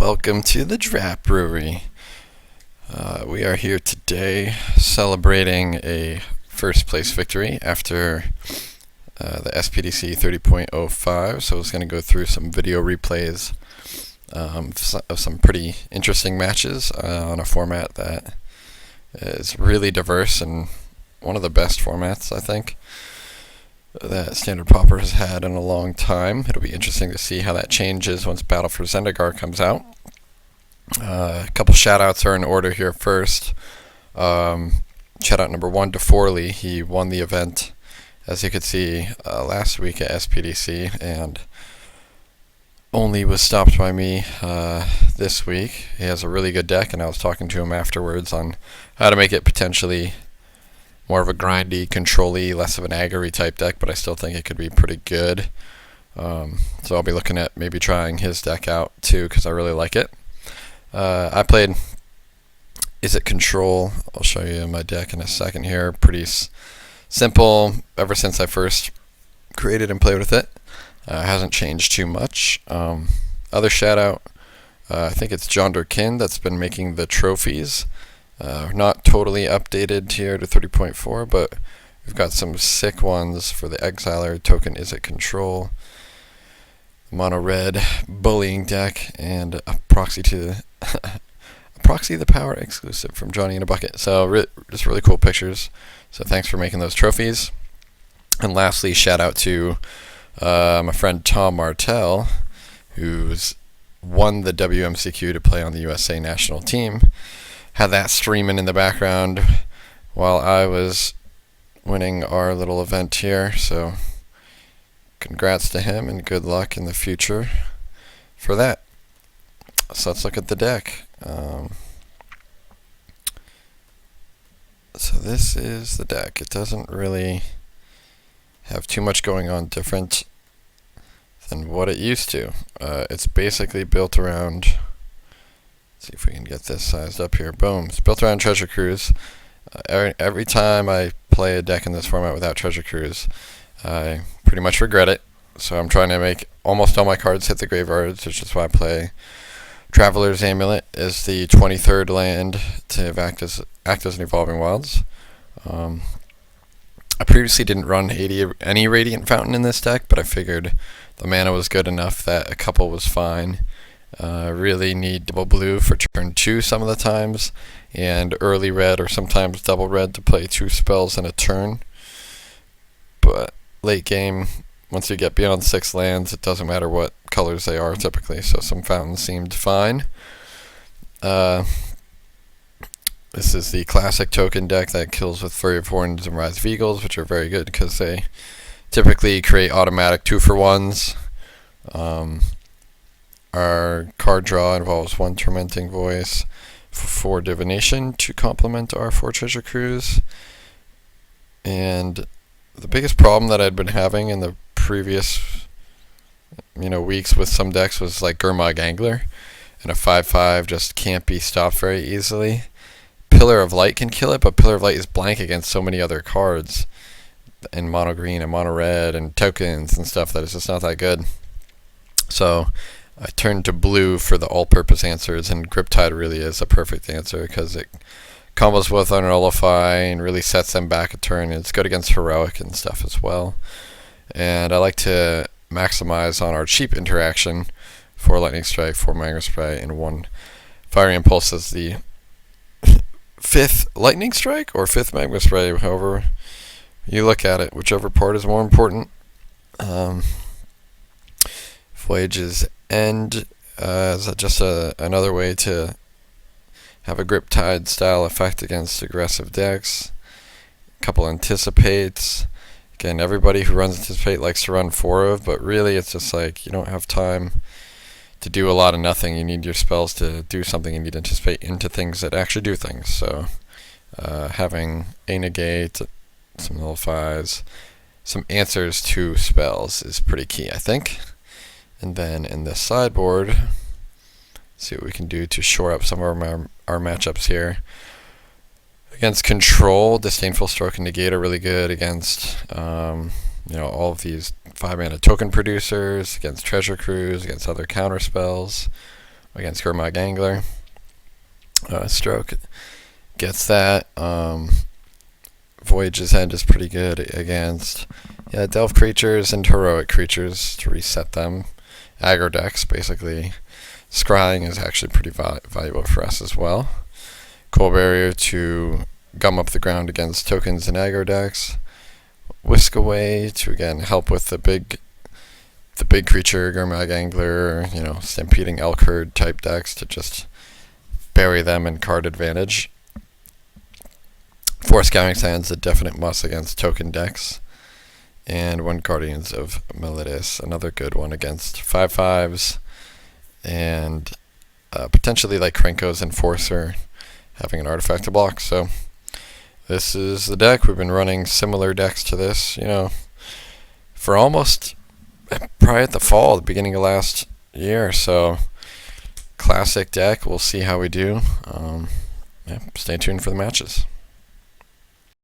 Welcome to the Draft Brewery. We are here today celebrating a first place victory after the SPDC 30.05. So I was going to go through some video replays of some pretty interesting matches on a format that is really diverse and one of the best formats, I think, that Standard Pauper has had in a long time. It'll be interesting to see how that changes once Battle for Zendikar comes out. A couple shout-outs are in order here first. Shout-out number 1 to Forley. He won the event, as you could see, last week at SPDC, and only was stopped by me this week. He has a really good deck, and I was talking to him afterwards on how to make it potentially more of a grindy, control-y, less of an aggro type deck, but I still think it could be pretty good. So I'll be looking at maybe trying his deck out too, because I really like it. I played Izzet Control. I'll show you my deck in a second here. Pretty simple ever since I first created and played with it. Hasn't changed too much. Other shout out, I think it's John Durkin that's been making the trophies. Not totally updated here to 30.4, but we've got some sick ones for the Exiler token Izzet Control, mono red bullying deck, and a proxy to the power exclusive from Johnny in a Bucket. So just really cool pictures. So thanks for making those trophies. And lastly, shout out to my friend Tom Martell, who's won the WMCQ to play on the USA national team. Had that streaming in the background while I was winning our little event here. So congrats to him and good luck in the future for that. So let's look at the deck. So this is the deck. It doesn't really have too much going on different than what it used to. It's basically built around, see if we can get this sized up here. Boom. It's built around Treasure Cruise. Every time I play a deck in this format without Treasure Cruise, I pretty much regret it. So I'm trying to make almost all my cards hit the graveyards, which is why I play Traveler's Amulet as the 23rd land to act as an Evolving Wilds. I previously didn't run any Radiant Fountain in this deck, but I figured the mana was good enough that a couple was fine. Really need double blue for turn 2 some of the times, and early red or sometimes double red to play 2 spells in a turn. But late game, once you get beyond 6 lands, it doesn't matter what colors they are typically, so some fountains seemed fine. This is the classic token deck that kills with Flurry of Horns and Rise of Eagles, which are very good because they typically create automatic 2-for-1s. Our card draw involves 1 Tormenting Voice, 4 Divination to complement our 4 Treasure Cruise. And the biggest problem that I'd been having in the previous weeks with some decks was like Gurmag Angler, and a 5/5 just can't be stopped very easily. Pillar of Light can kill it, but Pillar of Light is blank against so many other cards in mono green and mono red and tokens and stuff that it's just not that good. So I turned to blue for the all-purpose answers, and Griptide really is a perfect answer because it combos with Unnullify and really sets them back a turn. It's good against Heroic and stuff as well. And I like to maximize on our cheap interaction, 4 Lightning Strike, 4 Magma Spray, and 1 Fiery Impulse as the 5th Lightning Strike or 5th Magma Spray, however you look at it, whichever part is more important. Voyage's End is just another way to have a Griptide style effect against aggressive decks. A couple Anticipates. Again, everybody who runs Anticipate likes to run 4 of, but really it's just like you don't have time to do a lot of nothing. You need your spells to do something. You need to Anticipate into things that actually do things. So having a negate, some nullifies, some answers to spells is pretty key, I think. And then in the sideboard, see what we can do to shore up some of our matchups here. Against Control, Disdainful Stroke and Negate are really good against all of these 5-mana token producers, against Treasure Cruise, against other counter spells. against Gurmag Angler. Stroke gets that. Voyage's End is pretty good against Delve creatures and heroic creatures to reset them. Aggro decks, basically. Scrying is actually pretty valuable for us as well. Cold Barrier to gum up the ground against tokens and aggro decks. Whisk Away to again help with the big creature, Gurmag Angler, Stampeding Elk Herd type decks to just bury them in card advantage. Force Scouting Sands, a definite must against token decks. And one Guardians of Melidus, another good one against 5/5s. And potentially like Krenko's Enforcer, having an artifact to block. So this is the deck. We've been running similar decks to this, for almost probably at the fall, the beginning of last year. So classic deck. We'll see how we do. Stay tuned for the matches.